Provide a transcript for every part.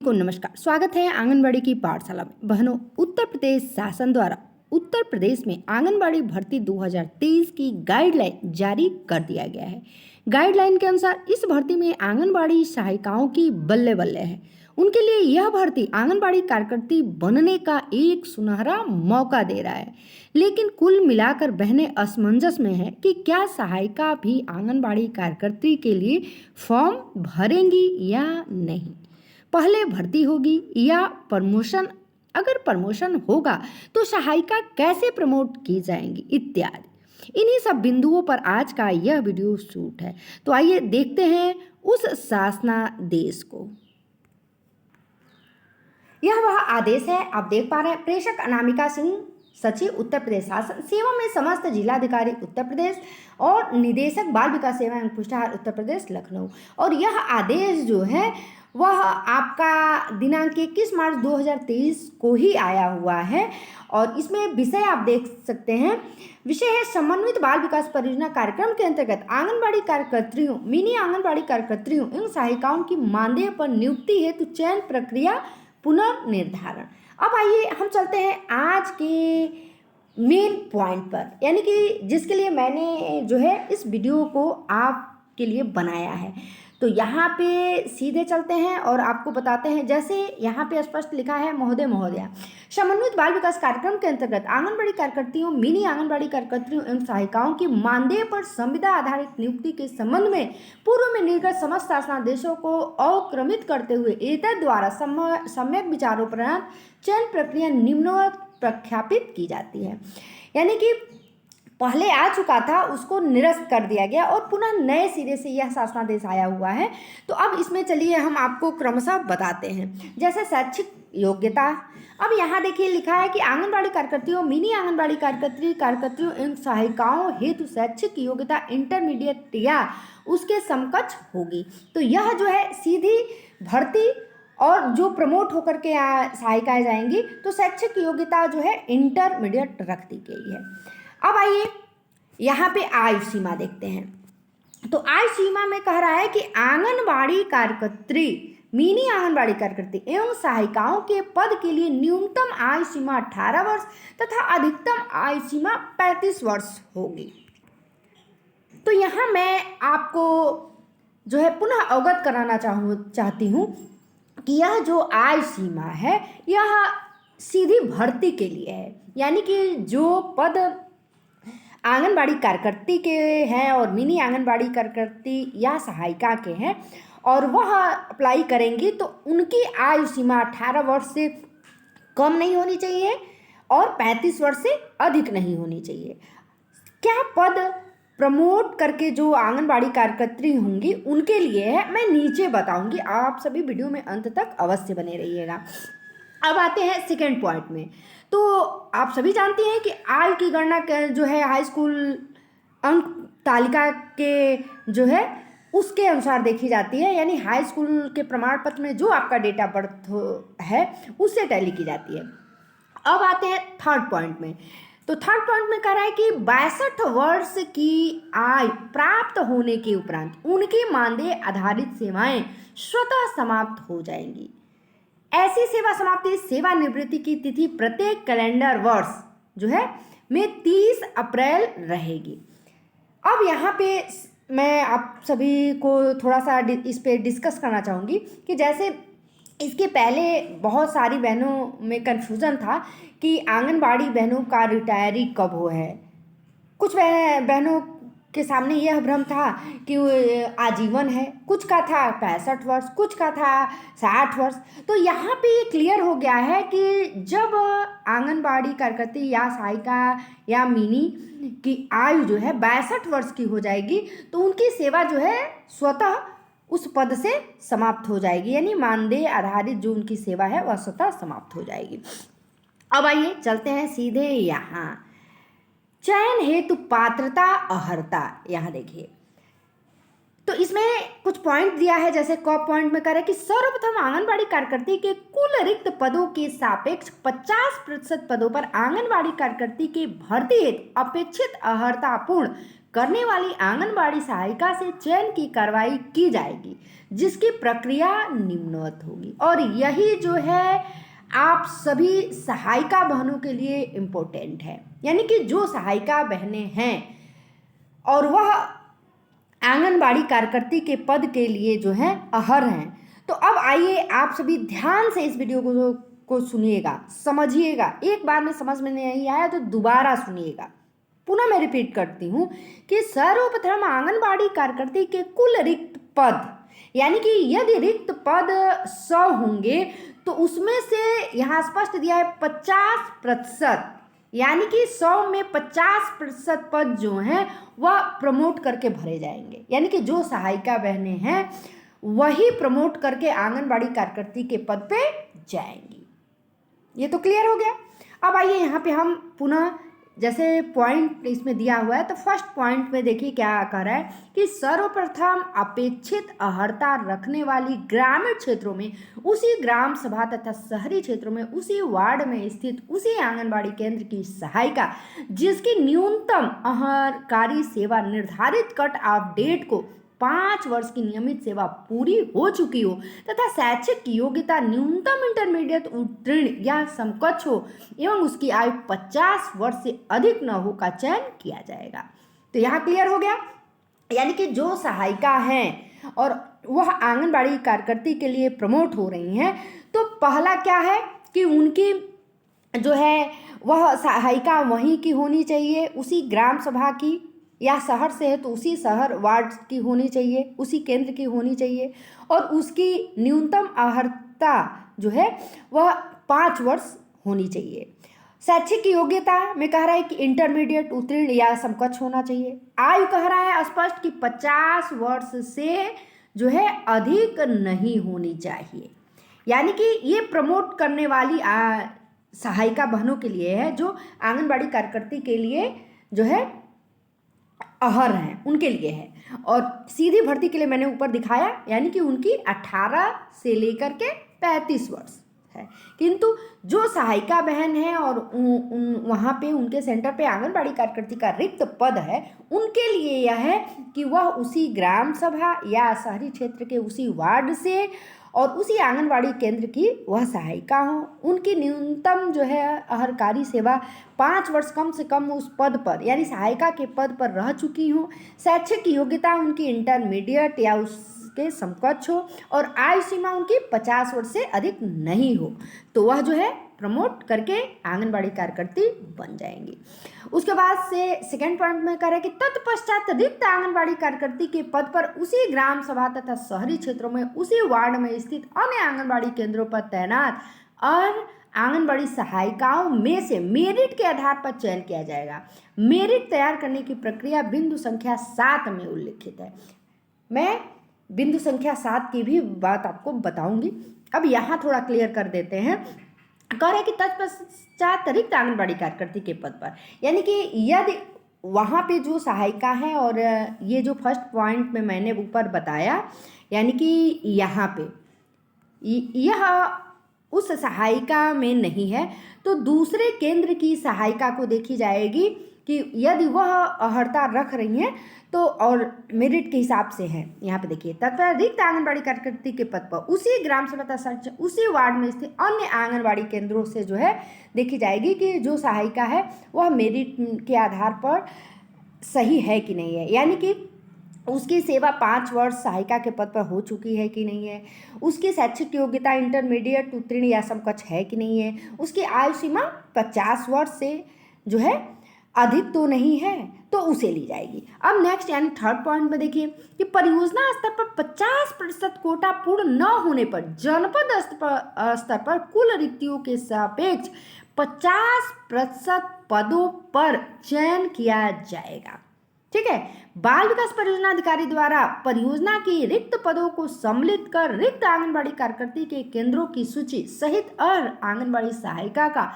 को नमस्कार। स्वागत है आंगनबाड़ी की पाठशाला में। बहनों, उत्तर प्रदेश शासन द्वारा उत्तर प्रदेश में आंगनबाड़ी भर्ती 2023 की गाइडलाइन जारी कर दिया गया है। गाइडलाइन के अनुसार इस भर्ती में आंगनबाड़ी सहायिकाओं की बल्ले बल्ले है। उनके लिए यह भर्ती आंगनबाड़ी कार्यकर्ती बनने का एक सुनहरा मौका दे रहा है। लेकिन कुल मिलाकर बहनें असमंजस में है कि क्या सहायिका भी आंगनबाड़ी कार्यकर्ती के लिए फॉर्म भरेंगी या नहीं, पहले भर्ती होगी या प्रमोशन, अगर प्रमोशन होगा तो सहायिका कैसे प्रमोट की जाएंगी इत्यादि। इन्हीं सब बिंदुओं पर आज का यह वीडियो शूट है। तो आइए देखते हैं उस शासनादेश को। यह वह आदेश है, आप देख पा रहे हैं। प्रेषक अनामिका सिंह, सचिव उत्तर प्रदेश शासन सेवा में समस्त जिलाधिकारी उत्तर प्रदेश और निदेशक बाल विकास सेवा एवं पुष्टाहार उत्तर प्रदेश लखनऊ। और यह आदेश जो है वह आपका दिनांक 21 मार्च 2023 को ही आया हुआ है। और इसमें विषय आप देख सकते हैं, विषय है समन्वित बाल विकास परियोजना कार्यक्रम के अंतर्गत आंगनबाड़ी कार्यकर्त्रियों, मिनी आंगनबाड़ी कार्यकर्त्रियों एवं सहायिकाओं की मानदेय पर नियुक्ति हेतु चयन प्रक्रिया पुनर्निर्धारण। अब आइए हम चलते हैं आज के मेन पॉइंट पर, यानी कि जिसके लिए मैंने जो है इस वीडियो को आपके लिए बनाया है। तो यहाँ पे सीधे चलते हैं और आपको बताते हैं। जैसे यहाँ पे स्पष्ट लिखा है, महोदय महोदया, समन्वित बाल विकास कार्यक्रम के अंतर्गत आंगनबाड़ी कार्यकर्तियों, मिनी आंगनबाड़ी कार्यकर्तियों एवं सहायिकाओं की मानदेय पर संविदा आधारित नियुक्ति के संबंध में पूर्व में निर्गत समस्त शासनादेशों को अवक्रमित करते हुए एतद द्वारा सम्यक विचारोपरांत चयन प्रक्रिया निम्नवत प्रख्यापित की जाती है। यानी कि पहले आ चुका था उसको निरस्त कर दिया गया और पुनः नए सिरे से यह शासनादेश आया हुआ है। तो अब इसमें चलिए हम आपको क्रमशः बताते हैं। जैसे शैक्षिक योग्यता, अब यहाँ देखिए लिखा है कि आंगनबाड़ी कार्यकर्तियों, मिनी आंगनबाड़ी कार्यकर्तियों एवं सहायिकाओं हेतु शैक्षिक योग्यता इंटरमीडिएट या उसके समकक्ष होगी। तो यह जो है सीधी भर्ती और जो प्रमोट होकर के सहायिकाएँ जाएंगी तो शैक्षिक योग्यता जो है इंटरमीडिएट रख दी गई है। अब आइए यहाँ पे आयु सीमा देखते हैं। तो आयु सीमा में कह रहा है कि आंगनबाड़ी कार्यकर्त्री, मिनी आंगनबाड़ी कार्यकर्ती एवं सहायिकाओं के पद के लिए न्यूनतम आयु सीमा 18 वर्ष तथा अधिकतम आयु सीमा 35 वर्ष होगी। तो यहाँ मैं आपको जो है पुनः अवगत कराना चाहती हूँ कि यह जो आयु सीमा है यह सीधी भर्ती के लिए है। यानी कि जो पद आंगनबाड़ी कार्यकर्ती के हैं और मिनी आंगनबाड़ी कार्यकर्ती या सहायिका के हैं और वह अप्लाई करेंगी तो उनकी आयु सीमा 18 वर्ष से कम नहीं होनी चाहिए और 35 वर्ष से अधिक नहीं होनी चाहिए। क्या पद प्रमोट करके जो आंगनबाड़ी कार्यकर्ती होंगी उनके लिए है, मैं नीचे बताऊंगी, आप सभी वीडियो में अंत तक अवश्य बने रहिएगा। अब आते हैं सेकेंड पॉइंट में। तो आप सभी जानते हैं कि आयु की गणना जो है हाई स्कूल अंक तालिका के जो है उसके अनुसार देखी जाती है। यानी हाई स्कूल के प्रमाण पत्र में जो आपका डेट ऑफ बर्थ है उससे टैली की जाती है। अब आते हैं थर्ड पॉइंट में। तो थर्ड पॉइंट में कह रहा है कि 62 वर्ष की आयु प्राप्त होने के उपरांत उनकी मानदेय आधारित सेवाएं स्वतः समाप्त हो जाएंगी। ऐसी सेवा समाप्ति सेवानिवृत्ति की तिथि प्रत्येक कैलेंडर वर्ष जो है में 30 अप्रैल रहेगी। अब यहाँ पे मैं आप सभी को थोड़ा सा इस पे डिस्कस करना चाहूँगी कि जैसे इसके पहले बहुत सारी बहनों में कन्फ्यूज़न था कि आंगनबाड़ी बहनों का रिटायरी कब हो है। कुछ बहनों के सामने यह भ्रम था कि आजीवन है, कुछ का था 65 वर्ष, कुछ का था 60 वर्ष। तो यहाँ पे ये क्लियर हो गया है कि जब आंगनबाड़ी कार्यकर्ती या सहायिका या मिनी की आयु जो है 62 वर्ष की हो जाएगी तो उनकी सेवा जो है स्वतः उस पद से समाप्त हो जाएगी। यानी मानदेय आधारित जो उनकी सेवा है वह स्वतः समाप्त हो जाएगी। अब आइए चलते हैं सीधे यहाँ चयन हेतु पात्रता अर्हता। यहाँ देखिए तो इसमें कुछ पॉइंट दिया है, जैसे क पॉइंट में कह रहा है कि सर्वप्रथम आंगनबाड़ी कार्यकर्ती के कुल रिक्त पदों के सापेक्ष 50% पदों पर आंगनबाड़ी कार्यकर्ती की भर्ती हेतु अपेक्षित अर्हतापूर्ण करने वाली आंगनबाड़ी सहायिका से चयन की कार्रवाई की जाएगी, जिसकी प्रक्रिया निम्नवत होगी। और यही जो है आप सभी सहायिका बहनों के लिए इम्पोर्टेंट है, यानी कि जो सहायिका बहनें हैं और वह आंगनबाड़ी कार्यकर्ती के पद के लिए जो है अहर हैं। तो अब आइए आप सभी ध्यान से इस वीडियो को सुनिएगा, समझिएगा। एक बार में समझ में नहीं आया तो दोबारा सुनिएगा। पुनः मैं रिपीट करती हूँ कि सर्वप्रथम आंगनबाड़ी कार्यकर्ती के कुल रिक्त पद, यानी कि यदि रिक्त पद 100 होंगे तो उसमें से यहाँ स्पष्ट दिया है 50%, यानी कि 100 में 50% पद जो हैं वह प्रमोट करके भरे जाएंगे, यानी कि जो सहायिका बहनें हैं वही प्रमोट करके आंगनबाड़ी कार्यकर्ती के पद पे जाएंगी। ये तो क्लियर हो गया। अब आइए यहाँ पे हम पुनः, जैसे पॉइंट इसमें दिया हुआ है तो फर्स्ट पॉइंट में देखिए क्या कह रहा है कि सर्वप्रथम अपेक्षित अर्हता रखने वाली ग्रामीण क्षेत्रों में उसी ग्राम सभा तथा शहरी क्षेत्रों में उसी वार्ड में स्थित उसी आंगनबाड़ी केंद्र की सहायिका जिसकी न्यूनतम अर्हकारी सेवा निर्धारित कट ऑफ डेट को 5 वर्ष की नियमित सेवा पूरी हो चुकी हो तथा शैक्षिक योग्यता न्यूनतम इंटरमीडिएट उत्तीर्ण या समकक्ष हो एवं उसकी आयु 50 वर्ष से अधिक न हो का चयन किया जाएगा। तो यहाँ क्लियर हो गया, यानी कि जो सहायिका हैं और वह आंगनबाड़ी कार्यकर्ती के लिए प्रमोट हो रही हैं, तो पहला क्या है कि उनकी जो है वह सहायिका वहीं की होनी चाहिए, उसी ग्राम सभा की, या शहर से है तो उसी शहर वार्ड की होनी चाहिए, उसी केंद्र की होनी चाहिए, और उसकी न्यूनतम अर्हता जो है वह 5 वर्ष होनी चाहिए। शैक्षिक योग्यता में कह रहा है कि इंटरमीडिएट उत्तीर्ण या समकक्ष होना चाहिए। आयु कह रहा है स्पष्ट कि 50 वर्ष से जो है अधिक नहीं होनी चाहिए, यानी कि ये प्रमोट करने वाली सहायिका बहनों के लिए है, जो आंगनबाड़ी कार्यकर्ती के लिए जो है अहर हैं उनके लिए है। और सीधी भर्ती के लिए मैंने ऊपर दिखाया, यानी कि उनकी 18 से लेकर के 35 वर्ष है। किंतु जो सहायिका बहन है और वहाँ पे उनके सेंटर पे आंगनबाड़ी कार्यकर्ती का रिक्त पद है, उनके लिए यह है कि वह उसी ग्राम सभा या शहरी क्षेत्र के उसी वार्ड से और उसी आंगनबाड़ी केंद्र की वह सहायिका हो। उनकी न्यूनतम जो है अर्हकारी सेवा 5 वर्ष कम से कम उस पद पर, यानी सहायिका के पद पर रह चुकी हो। शैक्षिक योग्यता उनकी इंटरमीडिएट या उसके समकक्ष हो और आयु सीमा उनकी 50 वर्ष से अधिक नहीं हो, तो वह जो है प्रमोट करके आंगनबाड़ी कार्यकर्ती बन जाएंगी। उसके बाद से सेकेंड पॉइंट में कह रहे हैं कि तत्पश्चात रिक्त आंगनबाड़ी कार्यकर्ती के पद पर उसी ग्राम सभा तथा शहरी क्षेत्रों में उसी वार्ड में स्थित अन्य आंगनबाड़ी केंद्रों पर तैनात और आंगनबाड़ी सहायिकाओं में से मेरिट के आधार पर चयन किया जाएगा। मेरिट तैयार करने की प्रक्रिया बिंदु संख्या 7 में उल्लिखित है। मैं बिंदु संख्या 7 की भी बात आपको बताऊंगी। अब यहाँ थोड़ा क्लियर कर देते हैं। कह रहे हैं कि तत्पश्चात रिक्त आंगनबाड़ी कार्यकर्ती के पद पर, यानी कि यदि वहाँ पे जो सहायिका है और ये जो फर्स्ट पॉइंट में मैंने ऊपर बताया, यानी कि यहाँ पे यह उस सहायिका में नहीं है, तो दूसरे केंद्र की सहायिका को देखी जाएगी कि यदि वह अर्हता रख रही हैं तो और मेरिट के हिसाब से है। यहाँ पे देखिए तथा रिक्त आंगनबाड़ी कार्यकर्ती के पद पर उसी ग्राम सभा तथा उसी वार्ड में स्थित अन्य आंगनबाड़ी केंद्रों से जो है देखी जाएगी कि जो सहायिका है वह मेरिट के आधार पर सही है कि नहीं है, यानी कि उसकी सेवा 5 वर्ष सहायिका के पद पर हो चुकी है कि नहीं है, उसकी शैक्षिक योग्यता इंटरमीडिएट उत्तीर्ण या समकक्ष है कि नहीं है, उसकी आयु सीमा 50 वर्ष से जो है अधिक तो नहीं है, तो उसे ली जाएगी। अब नेक्स्ट यानी थर्ड पॉइंट में देखिए कि परियोजना स्तर पर 50% कोटा पूर्ण न होने पर जनपद स्तर पर कुल रिक्तियों के सापेक्ष 50% पदों पर चयन किया जाएगा। ठीक है। बाल विकास परियोजना अधिकारी द्वारा परियोजना की रिक्त पदों को सम्मिलित कर रिक्त आंगनबाड़ी कार्यकर्ती के केंद्रों की सूची सहित और आंगनबाड़ी सहायिका का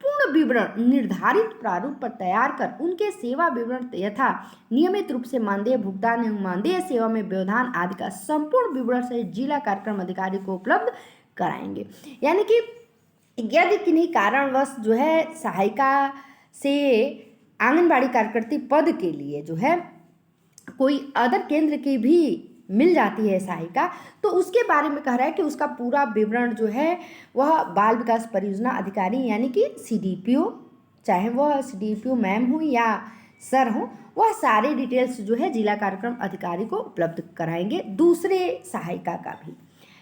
पूर्ण विवरण निर्धारित प्रारूप पर तैयार कर उनके सेवा विवरण यथा नियमित रूप से मानदेय भुगतान एवं मानदेय सेवा में व्यवधान आदि का संपूर्ण विवरण सहित जिला कार्यक्रम अधिकारी को उपलब्ध कराएंगे। यानी कि यदि किन्हीं कारणवश जो है सहायिका से आंगनबाड़ी कार्यकर्ती पद के लिए जो है कोई अदर केंद्र की भी मिल जाती है सहायिका, तो उसके बारे में कह रहा है कि उसका पूरा विवरण जो है वह बाल विकास परियोजना अधिकारी यानी कि CDPO, चाहे वह CDPO मैम हो या सर हो, वह सारी डिटेल्स जो है जिला कार्यक्रम अधिकारी को उपलब्ध कराएंगे, दूसरे सहायिका का भी।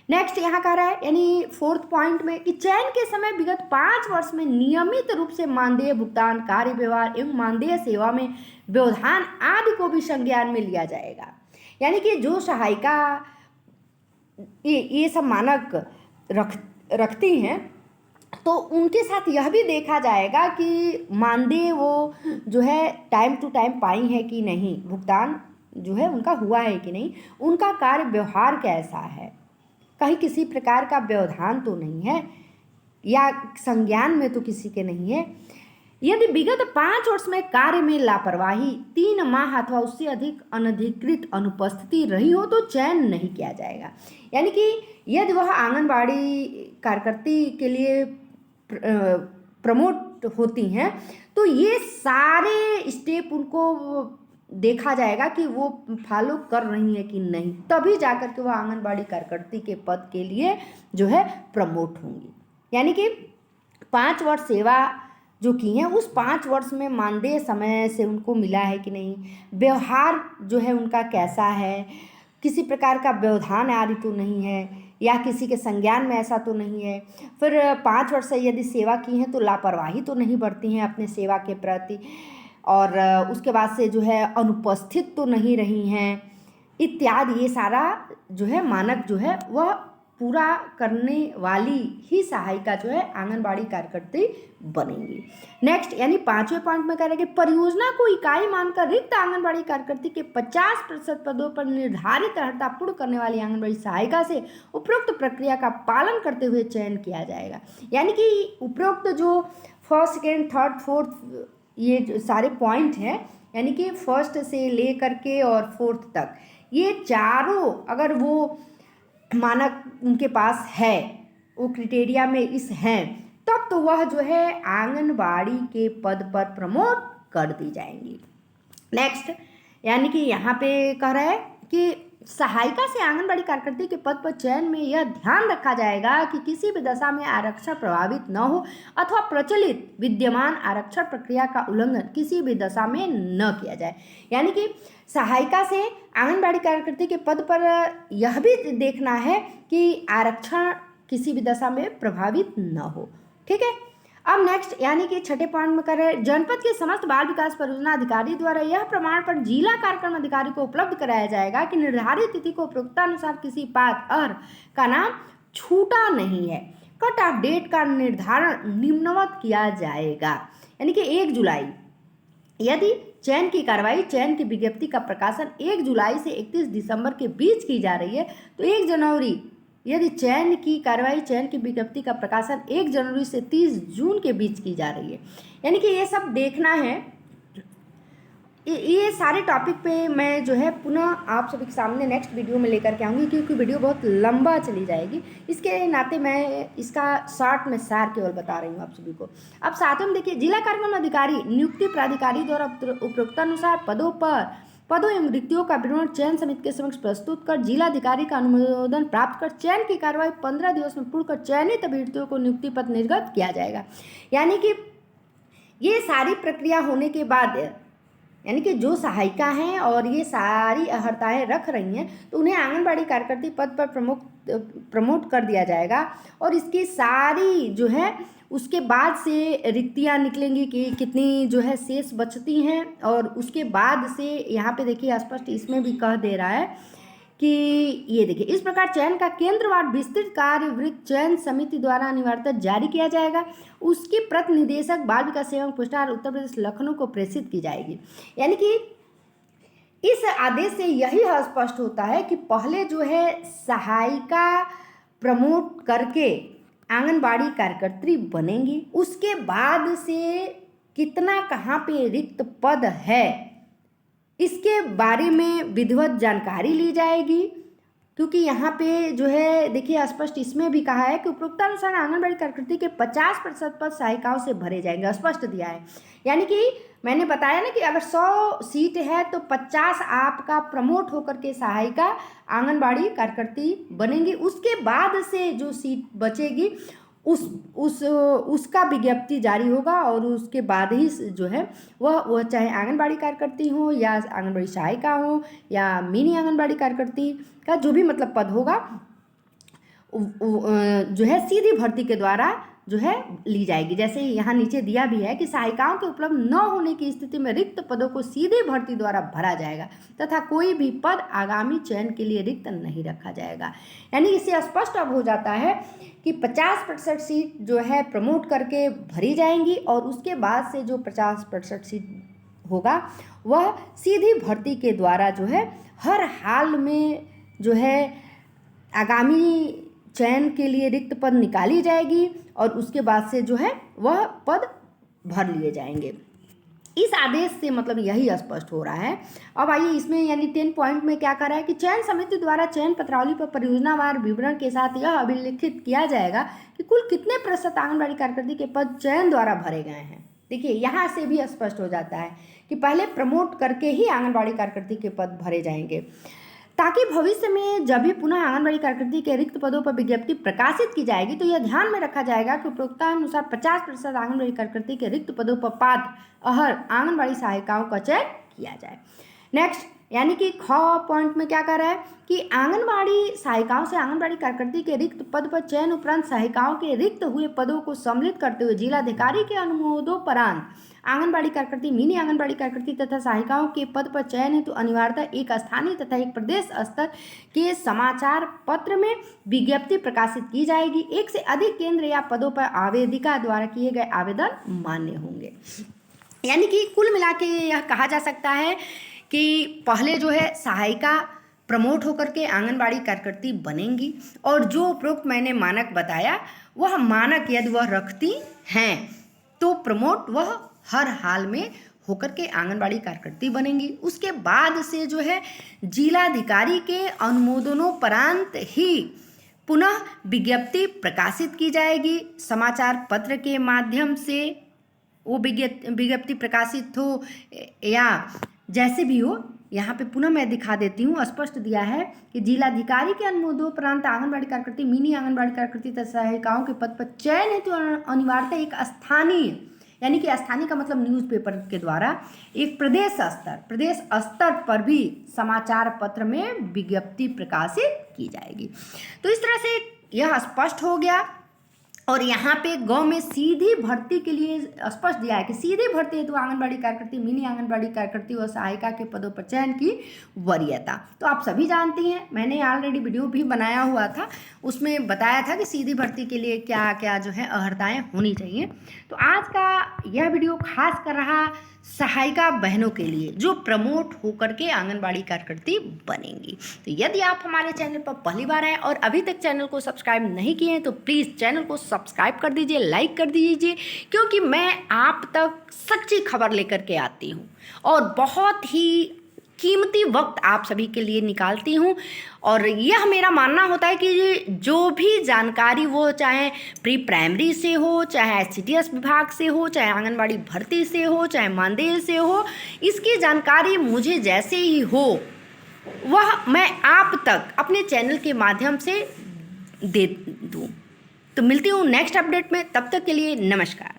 नेक्स्ट यहाँ कह रहा है यानी 4th पॉइंट में कि चयन के समय विगत 5 वर्ष में नियमित रूप से मानदेय भुगतान, कार्य व्यवहार एवं मानदेय सेवा में व्यवधान आदि को भी संज्ञान में लिया जाएगा। यानी कि जो सहायिका ये सब मानक रखती हैं तो उनके साथ यह भी देखा जाएगा कि मानदेय वो जो है टाइम टू टाइम पाई है कि नहीं, भुगतान जो है उनका हुआ है कि नहीं, उनका कार्य व्यवहार कैसा है, कहीं किसी प्रकार का व्यवधान तो नहीं है या संज्ञान में तो किसी के नहीं है। यदि विगत 5 वर्ष में कार्य में लापरवाही, 3 माह अथवा उससे अधिक अनधिकृत अनुपस्थिति रही हो तो चयन नहीं किया जाएगा। यानी कि यदि वह आंगनबाड़ी कार्यकर्ती के लिए प्रमोट होती हैं तो ये सारे स्टेप उनको देखा जाएगा कि वो फॉलो कर रही है कि नहीं, तभी जाकर के वो आंगनबाड़ी कार्यकर्ती के पद के लिए जो है प्रमोट होंगी। यानी कि 5 वर्ष सेवा जो की है उस 5 वर्ष में मानदेय समय से उनको मिला है कि नहीं, व्यवहार जो है उनका कैसा है, किसी प्रकार का व्यवधान आदि तो नहीं है या किसी के संज्ञान में ऐसा तो नहीं है। फिर 5 वर्ष से यदि सेवा की हैं तो लापरवाही तो नहीं बरती हैं अपने सेवा के प्रति, और उसके बाद से जो है अनुपस्थित तो नहीं रही हैं इत्यादि। ये सारा जो है मानक जो है वह पूरा करने वाली ही सहायिका जो है आंगनबाड़ी कार्यकर्ती बनेंगी। नेक्स्ट यानी 5वें पॉइंट में कह रहे हैं कि परियोजना को इकाई मानकर रिक्त आंगनबाड़ी कार्यकर्ती के 50% पदों पर निर्धारित अर्हता पूर्ण करने वाली आंगनबाड़ी सहायिका से उपरोक्त प्रक्रिया का पालन करते हुए चयन किया जाएगा। यानी कि उपरोक्त जो 1st, 2nd, 3rd, 4th ये जो सारे पॉइंट हैं, यानी कि 1st से ले करके और 4th तक, ये चारों अगर वो मानक उनके पास है, वो क्राइटेरिया में इस हैं, तब तो वह जो है आंगनबाड़ी के पद पर प्रमोट कर दी जाएंगी। नेक्स्ट यानी कि यहाँ पे कह रहा है कि सहायिका से आंगनबाड़ी कार्यकर्ती के पद पर चयन में यह ध्यान रखा जाएगा कि किसी भी दशा में आरक्षण प्रभावित न हो अथवा प्रचलित विद्यमान आरक्षण प्रक्रिया का उल्लंघन किसी भी दशा में न किया जाए। यानी कि सहायिका से आंगनबाड़ी कार्यकर्ती के पद पर यह भी देखना है कि आरक्षण किसी भी दशा में प्रभावित न हो। ठीक है। अब नेक्स्ट यानी कि 6ठे पॉइंट में कर रहे हैं, जनपद के समस्त बाल विकास परियोजना अधिकारी द्वारा यह प्रमाण पत्र जिला कार्यक्रम अधिकारी को उपलब्ध कराया जाएगा कि निर्धारित तिथि को उपरोक्तानुसार किसी पात्र का नाम छूटा नहीं है। कट ऑफ डेट का निर्धारण निम्नवत किया जाएगा। यानी कि 1 जुलाई यदि चयन की कार्रवाई, चयन की विज्ञप्ति का प्रकाशन 1 जुलाई से 31 दिसंबर के बीच की जा रही है तो 1 जनवरी यदि चयन की कार्रवाई, चयन की विज्ञप्ति का प्रकाशन 1 जनवरी से 30 जून के बीच की जा रही है। यानी कि ये सब देखना है। ये सारे टॉपिक पे मैं जो है पुनः आप सभी के सामने नेक्स्ट वीडियो में लेकर के आऊँगी, क्योंकि वीडियो बहुत लंबा चली जाएगी। इसके नाते मैं इसका शॉर्ट में सार केवल बता रही हूँ आप सभी को। अब साथ में देखिए, जिला कार्यक्रम अधिकारी नियुक्ति प्राधिकारी द्वारा उपरोक्तानुसार पदों एवं रिक्तियों का विवरण चयन समिति के समक्ष प्रस्तुत कर जिलाधिकारी का अनुमोदन प्राप्त कर चयन की कार्रवाई 15 दिवस में पूर्ण कर चयनित अभ्यर्थियों को नियुक्ति पत्र निर्गत किया जाएगा। यानी कि ये सारी प्रक्रिया होने के बाद, यानी कि जो सहायिका हैं और ये सारी अर्हताएं रख रही हैं तो उन्हें आंगनबाड़ी कार्यकर्ती पद पर प्रमोट कर दिया जाएगा। और इसकी सारी जो है उसके बाद से रिक्तियां निकलेंगी कि कितनी जो है शेष बचती हैं, और उसके बाद से यहाँ पे देखिए स्पष्ट इसमें भी कह दे रहा है कि ये देखिए, इस प्रकार चयन का केंद्रवार विस्तृत कार्य वृत्त चयन समिति द्वारा अनिवार्यतः जारी किया जाएगा। उसकी प्रत निदेशक बाल विकास एवं पुष्टाहार उत्तर प्रदेश लखनऊ को प्रेषित की जाएगी। यानी कि इस आदेश से यही स्पष्ट होता है कि पहले जो है सहायिका प्रमोट करके आंगनबाड़ी कार्यकर्त्री बनेंगी, उसके बाद से कितना कहाँ पे रिक्त पद है इसके बारे में विधिवत जानकारी ली जाएगी। क्योंकि यहाँ पे जो है देखिए स्पष्ट इसमें भी कहा है कि उपरोक्तानुसार आंगनबाड़ी कार्यकर्त्री के 50% पद सहायिकाओं से भरे जाएंगे, स्पष्ट दिया है। यानी कि मैंने बताया ना कि अगर 100 सीट है तो 50 आपका प्रमोट होकर के सहायिका आंगनबाड़ी कार्यकर्त्री बनेंगी। उसके बाद से जो सीट बचेगी उसका विज्ञप्ति जारी होगा और उसके बाद ही जो है वह चाहे आंगनबाड़ी कार्यकर्ती हो या आंगनबाड़ी सहायिका हो या मिनी आंगनबाड़ी कार्यकर्ती का जो भी मतलब पद होगा जो है सीधी भर्ती के द्वारा जो है ली जाएगी। जैसे यहाँ नीचे दिया भी है कि सहायिकाओं के उपलब्ध न होने की स्थिति में रिक्त पदों को सीधी भर्ती द्वारा भरा जाएगा तथा कोई भी पद आगामी चयन के लिए रिक्त नहीं रखा जाएगा। यानी इससे स्पष्ट अब हो जाता है कि 50% सीट जो है प्रमोट करके भरी जाएंगी और उसके बाद से जो 50% सीट होगा वह सीधी भर्ती के द्वारा जो है हर हाल में जो है आगामी चयन के लिए रिक्त पद निकाली जाएगी और उसके बाद से जो है वह पद भर लिए जाएंगे। इस आदेश से मतलब यही स्पष्ट हो रहा है। अब आइए इसमें यानी 10 पॉइंट में क्या कर रहा है कि चयन समिति द्वारा चयन पत्रावली पर परियोजनावार विवरण के साथ यह अभिलेखित किया जाएगा कि कुल कितने प्रतिशत आंगनबाड़ी कार्यकर्ती के पद चयन द्वारा भरे गए हैं। देखिए यहाँ से भी स्पष्ट हो जाता है कि पहले प्रमोट करके ही आंगनबाड़ी कार्यकर्ती के पद भरे जाएंगे ताकि भविष्य में जब भी पुनः आंगनबाड़ी कार्यकर्ती के रिक्त पदों पर विज्ञप्ति प्रकाशित की जाएगी तो यह ध्यान में रखा जाएगा कि उपरोक्तानुसार 50% आंगनबाड़ी कार्यकर्ती के रिक्त पदों पर पात्र अहर आंगनबाड़ी सहायिकाओं का चयन किया जाए। नेक्स्ट यानी कि ख पॉइंट में क्या कर रहा है कि आंगनबाड़ी सहायिकाओं से आंगनबाड़ी कार्यकर्ती के रिक्त पद पर चयन उपरांत सहायिकाओं के रिक्त हुए पदों को सम्मिलित करते हुए जिलाधिकारी के अनुमोदोपरांत आंगनबाड़ी कार्यकर्ती मिनी आंगनबाड़ी कार्यकर्ती तथा सहायिकाओं के पद पर चयन हेतु अनिवार्यतः एक स्थानीय तथा एक प्रदेश स्तर के समाचार पत्र में विज्ञप्ति प्रकाशित की जाएगी। एक से अधिक केंद्र या पदों पर आवेदिका द्वारा किए गए आवेदन मान्य होंगे। यानी कि कुल मिला के यह कहा जा सकता है कि पहले जो है सहायिका प्रमोट होकर के आंगनबाड़ी कार्यकर्ती बनेंगी और जो उपरोक्त मैंने मानक बताया वह मानक यदि वह रखती हैं तो प्रमोट वह हर हाल में होकर के आंगनबाड़ी कार्यकर्ती बनेंगी। उसके बाद से जो है जिलाधिकारी के अनुमोदनोपरांत ही पुनः विज्ञप्ति प्रकाशित की जाएगी समाचार पत्र के माध्यम से। वो विज्ञप्ति प्रकाशित हो या जैसे भी हो, यहाँ पे पुनः मैं दिखा देती हूँ, स्पष्ट दिया है कि जिलाधिकारी के अनुमोदनोपरांत आंगनबाड़ी कार्यकर्ती मिनी आंगनबाड़ी कार्यकर्ती तथा सहायिकाओं के पद पर चयन हेतु अनिवार्यतः एक स्थानीय यानी कि स्थानीय का मतलब न्यूज़पेपर के द्वारा एक प्रदेश स्तर पर भी समाचार पत्र में विज्ञप्ति प्रकाशित की जाएगी। तो इस तरह से यह स्पष्ट हो गया। और यहाँ पे गांव में सीधी भर्ती के लिए स्पष्ट दिया है कि सीधी भर्ती हेतु आंगनबाड़ी कार्यकर्ती मिनी आंगनबाड़ी कार्यकर्ती और सहायिका के पदों पर चयन की वरीयता तो आप सभी जानती हैं, मैंने ऑलरेडी वीडियो भी बनाया हुआ था, उसमें बताया था कि सीधी भर्ती के लिए क्या क्या जो है अहर्ताएँ होनी चाहिए। तो आज का यह वीडियो खास कर रहा सहायिका बहनों के लिए जो प्रमोट होकर के आंगनबाड़ी कार्यकर्ती बनेंगी। तो यदि आप हमारे चैनल पर पहली बार आए और अभी तक चैनल को सब्सक्राइब नहीं किए हैं तो प्लीज़ चैनल को सब्सक्राइब कर दीजिए, लाइक कर दीजिए, क्योंकि मैं आप तक सच्ची खबर लेकर के आती हूँ और बहुत ही कीमती वक्त आप सभी के लिए निकालती हूँ। और यह मेरा मानना होता है कि जो भी जानकारी वो चाहे प्री प्राइमरी से हो, चाहे SCDS विभाग से हो, चाहे आंगनबाड़ी भर्ती से हो, चाहे मानदेय से हो, इसकी जानकारी मुझे जैसे ही हो वह मैं आप तक अपने चैनल के माध्यम से दे दूँ। तो मिलती हूँ नेक्स्ट अपडेट में, तब तक के लिए नमस्कार।